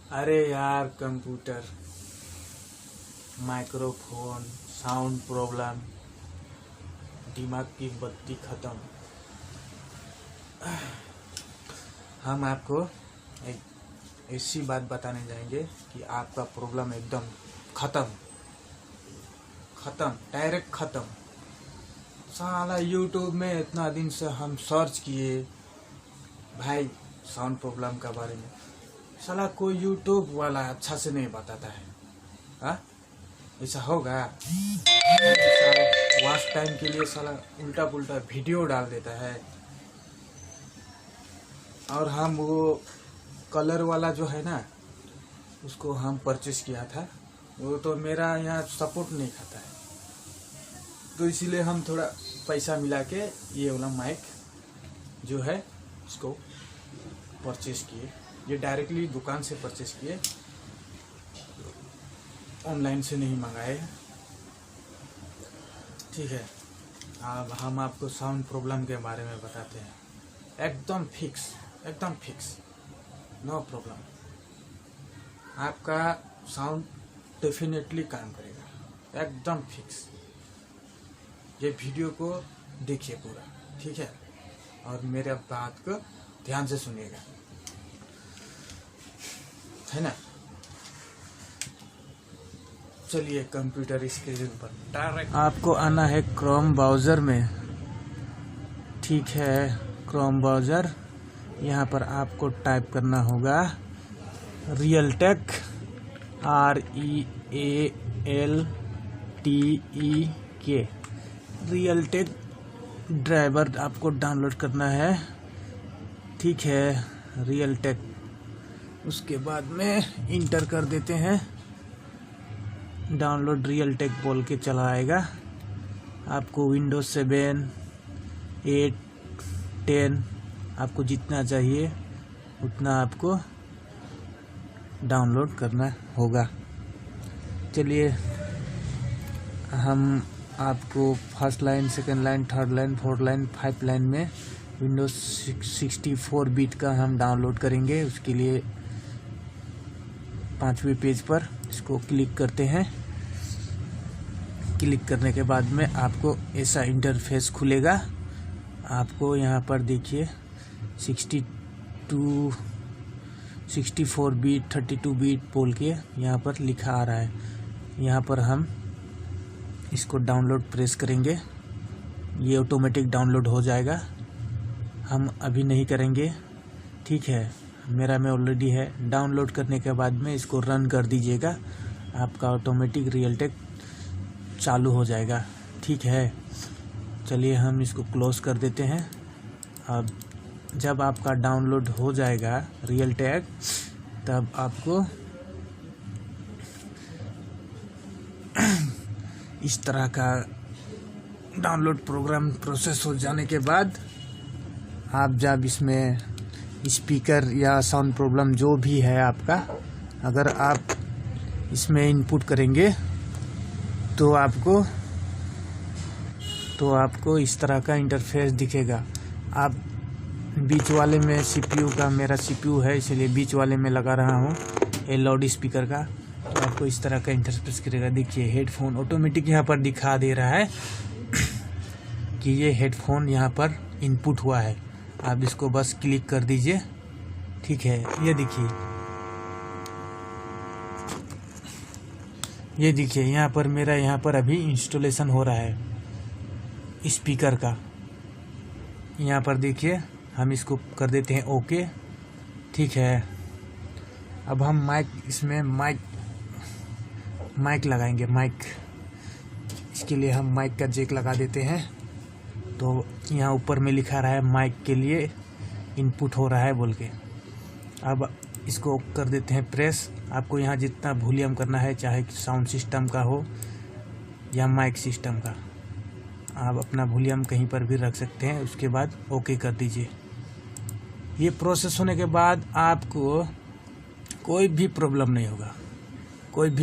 अरे यार, computer, microphone, sound problem, दिमाग की बत्ती खत्म। हम आपको एक ऐसी बात बताने जाएंगे कि आपका प्रॉब्लम एकदम खत्म, डायरेक्ट खत्म। साला यूट्यूब में इतना दिन से हम सर्च किए भाई साउंड प्रॉब्लम के बारे में, साला कोई यूट्यूब वाला अच्छा से नहीं बताता है। हाँ, ऐसा होगा? वॉच टाइम के लिए साला उल्टा पुल्टा वीडियो डाल देता है। और हम वो कलर वाला जो है ना, उसको हम परचेस किया था, वो तो मेरा यहाँ सपोर्ट नहीं खाता है, तो इसीलिए हम थोड़ा पैसा मिला के ये वाला माइक जो है इसको परचेस किए। ये डायरेक्टली दुकान से परचेस किए, ऑनलाइन से नहीं मंगाए। ठीक है, अब हम आपको साउंड प्रॉब्लम के बारे में बताते हैं। एकदम फिक्स, नो प्रॉब्लम। आपका साउंड डेफिनेटली काम करेगा, एकदम फिक्स। ये वीडियो को देखिए पूरा, ठीक है, और मेरे बात को ध्यान से सुनिएगा, है ना। चलिए कंप्यूटर स्क्रीन पर डायरेक्ट आपको आना है क्रोम ब्राउज़र में। ठीक है, क्रोम ब्राउज़र, यहाँ पर आपको टाइप करना होगा रियलटेक, REALTEK, रियलटेक ड्राइवर आपको डाउनलोड करना है। ठीक है, रियलटेक, उसके बाद में इंटर कर देते हैं, डाउनलोड रियलटेक बोल के चला आएगा। आपको विंडोज 7, 8, 10 आपको जितना चाहिए उतना आपको डाउनलोड करना होगा। चलिए, हम आपको first line, second line, third line, fourth line, 5 line में विंडोज 64 बिट का हम डाउनलोड करेंगे। उसके लिए 5वें पेज पर इसको क्लिक करते हैं। क्लिक करने के बाद में आपको ऐसा इंटरफेस खुलेगा। आपको यहाँ पर देखिए 64 बिट, 32 बिट बोल के यहाँ पर लिखा आ रहा है। यहाँ पर हम इसको डाउनलोड प्रेस करेंगे, ये ऑटोमेटिक डाउनलोड हो जाएगा। हम अभी नहीं करेंगे, ठीक है, मेरा में ऑलरेडी है। डाउनलोड करने के बाद में इसको रन कर दीजिएगा, आपका ऑटोमेटिक रियलटेक चालू हो जाएगा। ठीक है, चलिए हम इसको क्लोज कर देते हैं। अब जब आपका डाउनलोड हो जाएगा रियलटेक, तब आपको इस तरह का डाउनलोड प्रोग्राम प्रोसेस हो जाने के बाद आप जब इसमें स्पीकर या साउंड प्रॉब्लम जो भी है आपका, अगर आप इसमें इनपुट करेंगे तो आपको इस तरह का इंटरफेस दिखेगा। आप बीच वाले में सीपीयू का, मेरा सीपीयू है इसलिए बीच वाले में लगा रहा हूँ ये लाउड स्पीकर का, तो आपको इस तरह का इंटरफेस करेगा। देखिए हेडफोन ऑटोमेटिक यहाँ पर दिखा दे रहा है कि ये हेडफोन यहाँ पर इनपुट हुआ है। आप इसको बस क्लिक कर दीजिए। ठीक है, ये देखिए यहाँ पर मेरा यहाँ पर अभी इंस्टॉलेशन हो रहा है स्पीकर का। यहाँ पर देखिए, हम इसको कर देते हैं ओके। ठीक है, अब हम इसमें माइक लगाएंगे। इसके लिए हम माइक का जैक लगा देते हैं। तो यहाँ ऊपर में लिखा रहा है माइक के लिए इनपुट हो रहा है बोल के। अब इसको कर देते हैं प्रेस। आपको यहाँ जितना वॉल्यूम करना है, चाहे साउंड सिस्टम का हो या माइक सिस्टम का, आप अपना वॉल्यूम कहीं पर भी रख सकते हैं। उसके बाद ओके कर दीजिए। ये प्रोसेस होने के बाद आपको कोई भी प्रॉब्लम नहीं होगा, कोई भी